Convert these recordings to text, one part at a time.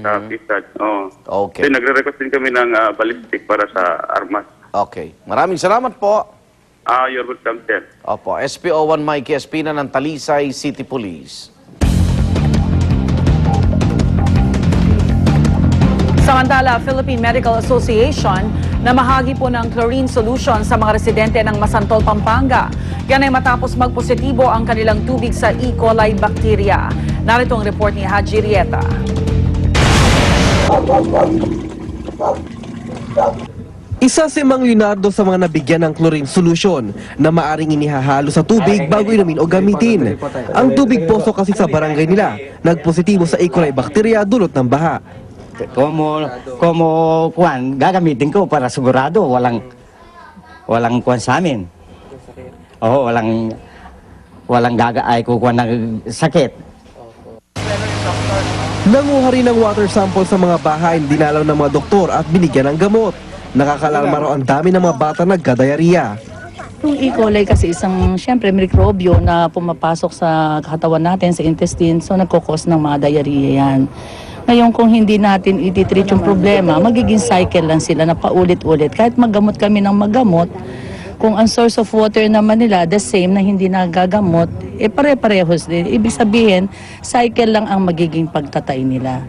sa Pisag. Oh. Okay. Then nagre-request din kami ng ballistic para sa armas. Okay. Maraming salamat po. You're welcome, sir. Opo, SPO1 Mikey Espina ng Talisay City Police. Samantala, Philippine Medical Association namahagi po ng chlorine solution sa mga residente ng Masantol, Pampanga. Yan ay matapos magpositibo ang kanilang tubig sa E. coli bacteria. Narito ang report ni Haji Rieta. Isa si Mang Leonardo sa mga nabigyan ng chlorine solution na maaring inihahalo sa tubig bago inumin o gamitin. Ang tubig poso kasi sa barangay nila, nagpositibo sa E. coli bacteria dulot ng baha. Como kuan, gagamitin ko para sigurado walang kuan sa amin. Oo, walang gagaay ko kuan ng sakit. Nanguha rin ng water sample sa mga bahay, dinalaw ng mga doktor at binigyan ng gamot. Nakakalarma raw ang dami ng mga bata nagka-diarrhea. Yung E. coli kasi isang, syempre, mikrobyo na pumapasok sa katawan natin, sa intestine, so nagkukos ng mga diarrhea yan. Ngayon, kung hindi natin ititreat yung problema, magiging cycle lang sila na paulit-ulit. Kahit maggamot kami ng maggamot, kung ang source of water naman nila, the same na hindi nagagamot, pare-parehos din. Ibig sabihin, cycle lang ang magiging pagtatay nila.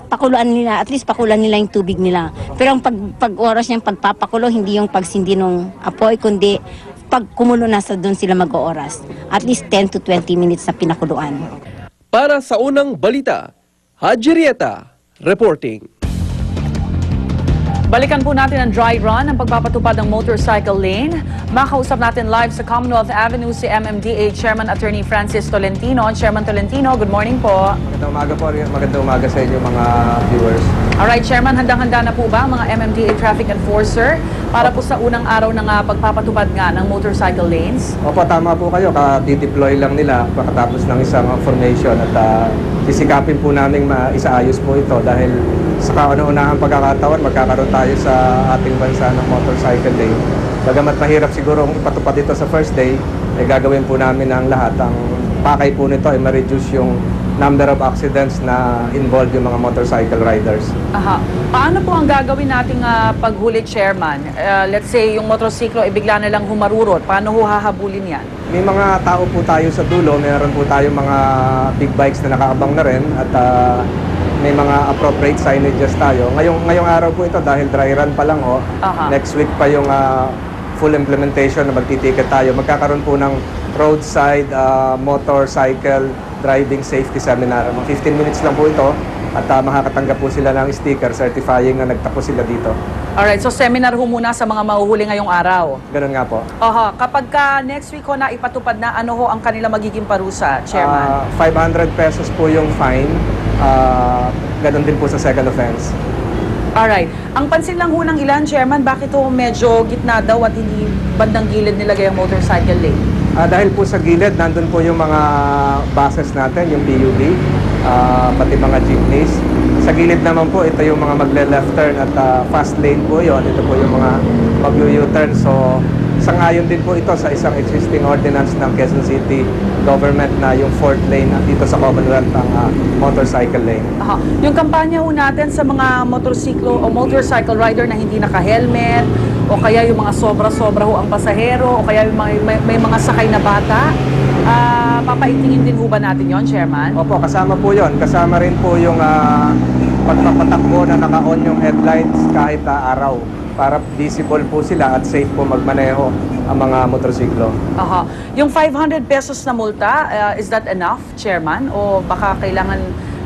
Pakuluan nila, at least pakuluan nila yung tubig nila. Pero ang pag oras niyang pagpapakulo, hindi yung pagsindi ng apoy, kundi pag kumulo na sa doon sila mag-ooras. At least 10 to 20 minutes na pinakuluan. Para sa unang balita, Haji Rieta, reporting. Balikan po natin ang dry run ng pagpapatupad ng motorcycle lane. Makausap natin live sa Commonwealth Avenue si MMDA Chairman Attorney Francis Tolentino. Chairman Tolentino, good morning po. Magandang umaga po, magandang umaga sa inyo mga viewers. Alright, Chairman, handang-handa na po ba ang mga MMDA Traffic Enforcer para po sa unang araw ng pagpapatupad nga ng motorcycle lanes? Opo, tama po kayo, ka-deploy lang nila pagkatapos ng isang formation at sisikapin po namin isaayos po ito dahil sa kauna-unahang pagkakataon magkakaroon tayo sa ating bansa ng motorcycle lane. Bagamat mahirap siguro ipatupad ito sa first day, gagawin po namin ang lahat. Ang pakay po nito ay ma-reduce yung number of accidents na involved yung mga motorcycle riders. Aha. Paano po ang gagawin nating paghuli, Chairman? Let's say yung motorsiklo ay bigla na lang humarurot. Paano ho hahabulin yan? May mga tao po tayo sa dulo, meron po tayo mga big bikes na nakaabang na rin at may mga appropriate signages tayo. Ngayong araw po ito dahil dry run pa lang next week pa yung full implementation na magtitiket tayo. Magkakaroon po ng roadside motorcycle driving safety seminar. 15 minutes lang po ito at makakatanggap po sila ng sticker certifying na nagtapos sila dito. Alright, so seminar ho muna sa mga mahuhuli ngayong araw. Ganun nga po. Kapag next week ho na ipatupad na, ano ho ang kanila magiging parusa, Chairman? 500 pesos po yung fine. Ganun din po sa second offense. Alright. Ang pansin lang ho ng ilan, Chairman, bakit ho medyo gitna daw at hindi bandang gilid nilagay ang motorcycle lane? Dahil po sa gilid, nandun po yung mga buses natin, yung PUV, pati mga jeepneys. Sa gilid naman po, ito yung mga magle-left turn at fast lane po yon. Ito po yung mga mag-U-turn. So, sangayon din po ito sa isang existing ordinance ng Quezon City government na yung 4th lane dito sa Commonwealth ang motorcycle lane. Yung kampanya ho natin sa mga motorsiklo o motorcycle rider na hindi naka-helmet o kaya yung mga sobra-sobra ho ang pasahero o kaya yung may mga sakay na bata, papaitingin din ho ba natin yon, Chairman? Opo, kasama po yon. Kasama rin po yung pagpapatakbo na naka-on yung headlights kahit araw para visible po sila at safe po magmaneho ang mga motorsiklo. Yung 500 pesos na multa, is that enough, Chairman? O baka kailangan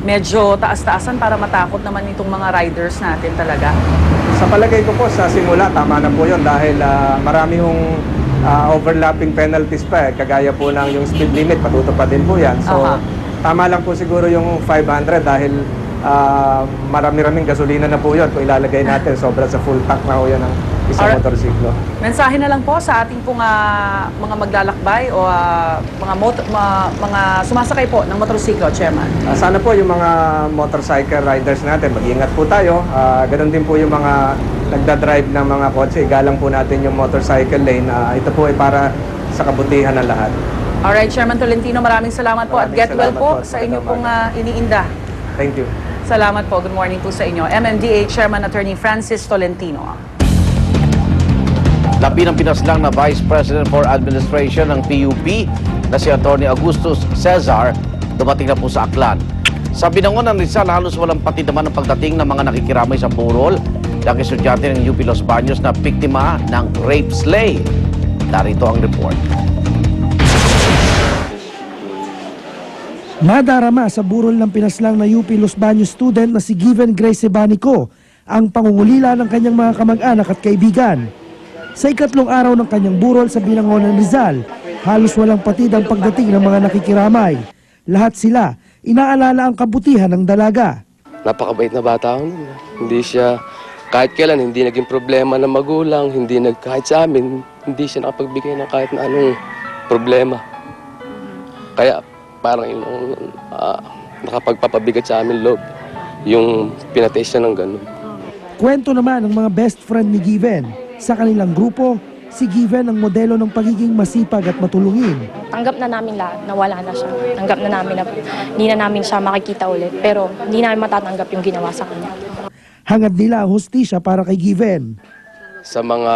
medyo taas-taasan para matakot naman itong mga riders natin talaga? Sa palagay ko po, sa simula, tama na po yun dahil marami yung overlapping penalties pa. Kagaya po ng yung speed limit, patutupad din po yan. So, tama lang po siguro yung 500 dahil marami-raming gasolina na po yun kung ilalagay natin. Sobra sa full tank na po yan ng isang motorsiklo. Mensahe na lang po sa ating pong mga maglalakbay o mga sumasakay po ng motorsiklo, Chairman. Sana po yung mga motorcycle riders natin, mag-iingat po tayo. Ganon din po yung mga nagdadrive ng mga kotse. Igalang po natin yung motorcycle lane. Ito po ay para sa kabutihan ng lahat. Alright, Chairman Tolentino, maraming salamat po at get well po sa inyo pong iniinda. Thank you. Salamat po. Good morning po sa inyo. MMDA Chairman Attorney Francis Tolentino. Labi ng pinaslang na Vice President for Administration ng PUP na si Atty. Augustus Cesar dumating na po sa Aklan. Sa Binangon ng Rizal, halos walang pati naman ang pagdating ng mga nakikiramay sa burol ng estudyante ng UP Los Baños na biktima ng rape slay. Narito ang report. Nadarama sa burol ng pinaslang na UP Los Baños student na si Given Grace Sebanico ang pangungulila ng kanyang mga kamag-anak at kaibigan. Sa ikatlong araw ng kanyang burol sa Binangon ng Rizal, halos walang patid ang pagdating ng mga nakikiramay. Lahat sila, inaalala ang kabutihan ng dalaga. Napakabait na bata ako nun. Hindi siya, kahit kailan, hindi naging problema ng magulang, kahit sa amin, hindi siya nakapagbigay ng kahit na anong problema. Kaya parang nakapagpapabigat sa amin loob, yung pinatay siya ng ganun. Kwento naman ng mga best friend ni Given. Sa kanilang grupo, si Given ang modelo ng pagiging masipag at matulungin. Tanggap na namin lahat na wala na siya. Tanggap na namin na hindi na namin siya makikita ulit. Pero hindi namin matatanggap yung ginawa sa kanya. Hangad nila ang hustisya para kay Given. Sa mga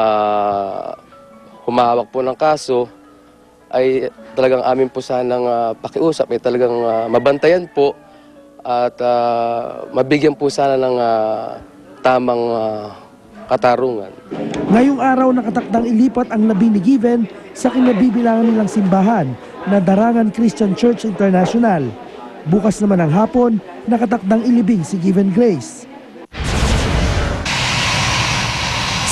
humahawak po ng kaso, ay talagang amin po sanang pakiusap, ay talagang mabantayan po at mabigyan po sana ng tamang katarungan. Ngayong araw nakatakdang ilipat ang labi ni Given sa kinabibilangan nilang simbahan na Darangan Christian Church International. Bukas naman ang hapon, nakatakdang ilibing si Given Grace.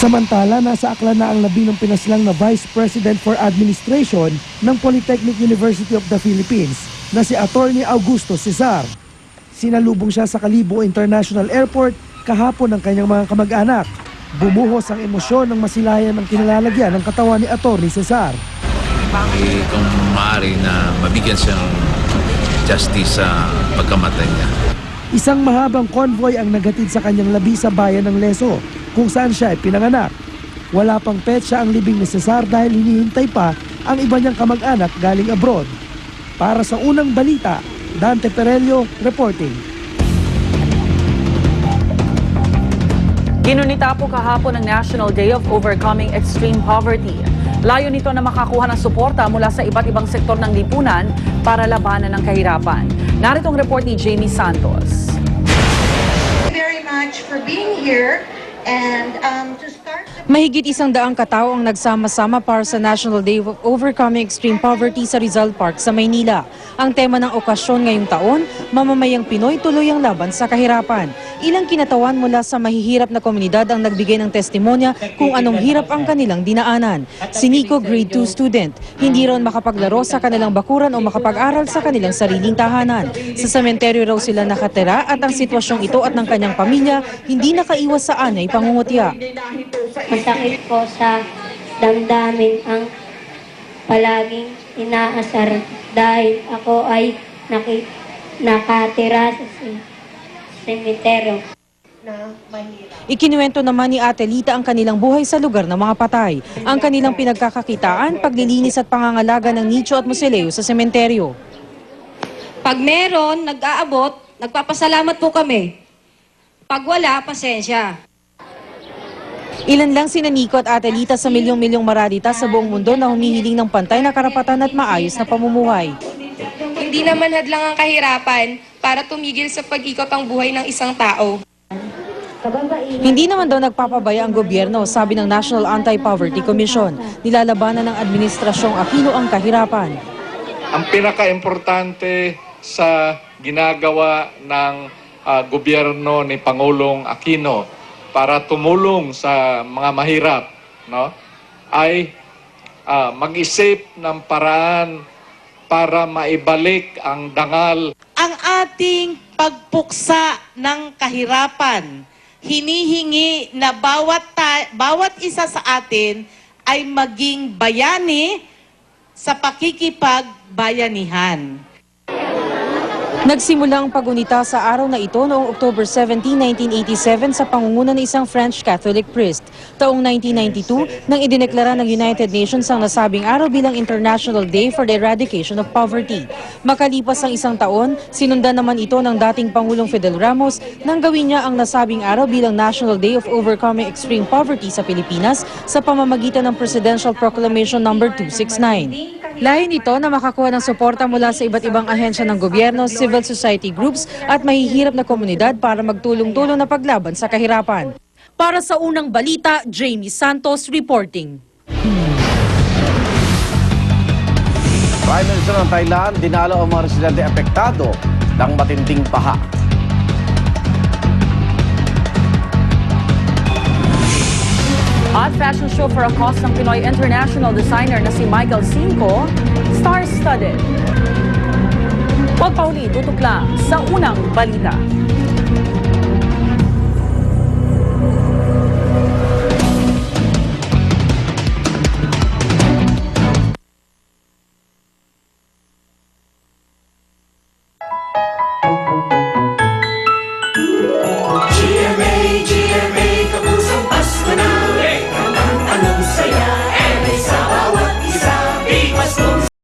Samantala, nasa Aklan na ang labi ng pinaslang na Vice President for Administration ng Polytechnic University of the Philippines na si Atty. Augusto Cesar. Sinalubong siya sa Calibo International Airport kahapon ng kanyang mga kamag-anak. Bumuhos ang emosyon ng masilayan ng kinalalagyan ng katawan ni Atty. Cesar. Kung maaari na mabigyan siyang justice sa pagkamatay niya. Isang mahabang convoy ang nagatid sa kanyang labi sa bayan ng Leso, kung saan siya ay pinanganak. Wala pang petsa ang libing ni Cesar dahil hinihintay pa ang iba niyang kamag-anak galing abroad. Para sa unang balita, Dante Perello reporting. Ginunita po kahapon ang National Day of Overcoming Extreme Poverty. Layo nito na makakuha ng suporta mula sa iba't ibang sektor ng lipunan para labanan ng kahirapan. Narito ang report ni Jamie Santos. Very much for being here and to start. Mahigit 100 katao ang nagsama-sama para sa National Day of Overcoming Extreme Poverty sa Rizal Park sa Maynila. Ang tema ng okasyon ngayong taon, Mamamayang Pinoy Tuloy ang Laban sa Kahirapan. Ilang kinatawan mula sa mahihirap na komunidad ang nagbigay ng testimonya kung anong hirap ang kanilang dinaanan. Si Nico, grade 2 student, hindi ron makapaglaro sa kanilang bakuran o makapag-aral sa kanilang sariling tahanan. Sa sementeryo raw sila nakatira at ang sitwasyong ito at ng kanyang pamilya hindi nakaiwas sa anay pangungutya. Masakit po sa damdamin ang palaging inaasar dahil ako ay nakatira sa sementeryo. Ikinuwento naman ni Ate Lita ang kanilang buhay sa lugar ng mga patay. Ang kanilang pinagkakakitaan, paglilinis at pangangalaga ng nicho at musileo sa sementeryo. Pag meron, nag-aabot, nagpapasalamat po kami. Pag wala, pasensya. Ilan lang sina Nico at Ate Lita sa milyong-milyong maradita sa buong mundo na humihiling ng pantay na karapatan at maayos na pamumuhay. Hindi naman hadlang ang kahirapan para tumigil sa pag-ikot ang buhay ng isang tao. Hindi naman daw nagpapabaya ang gobyerno, sabi ng National Anti-Poverty Commission. Nilalabanan ng Administrasyong Aquino ang kahirapan. Ang pinaka-importante sa ginagawa ng gobyerno ni Pangulong Aquino para tumulong sa mga mahirap, no, ay mag-isip ng paraan para maibalik ang dangal. Ang ating pagpuksa ng kahirapan, hinihingi na bawat isa sa atin ay maging bayani sa pakikipagbayanihan. Nagsimula ang pagunita sa araw na ito noong October 17, 1987 sa pangunguna ng isang French Catholic priest. Taong 1992, nang idineklara ng United Nations ang nasabing araw bilang International Day for the Eradication of Poverty. Makalipas ang isang taon, sinundan naman ito ng dating Pangulong Fidel Ramos nang gawin niya ang nasabing araw bilang National Day of Overcoming Extreme Poverty sa Pilipinas sa pamamagitan ng Presidential Proclamation No. 269. Layo nito na makakuha ng suporta mula sa iba't ibang ahensya ng gobyerno, civil society groups at mahihirap na komunidad para magtulong-tulong na paglaban sa kahirapan. Para sa unang balita, Jamie Santos reporting. Prime Minister ng Thailand, dinalo ang mga residente apektado ng matinding baha. At fashion show for a cause ng Pinoy international designer na si Michael Cinco, star-studded. Pagpauli, tutok lang sa unang balita.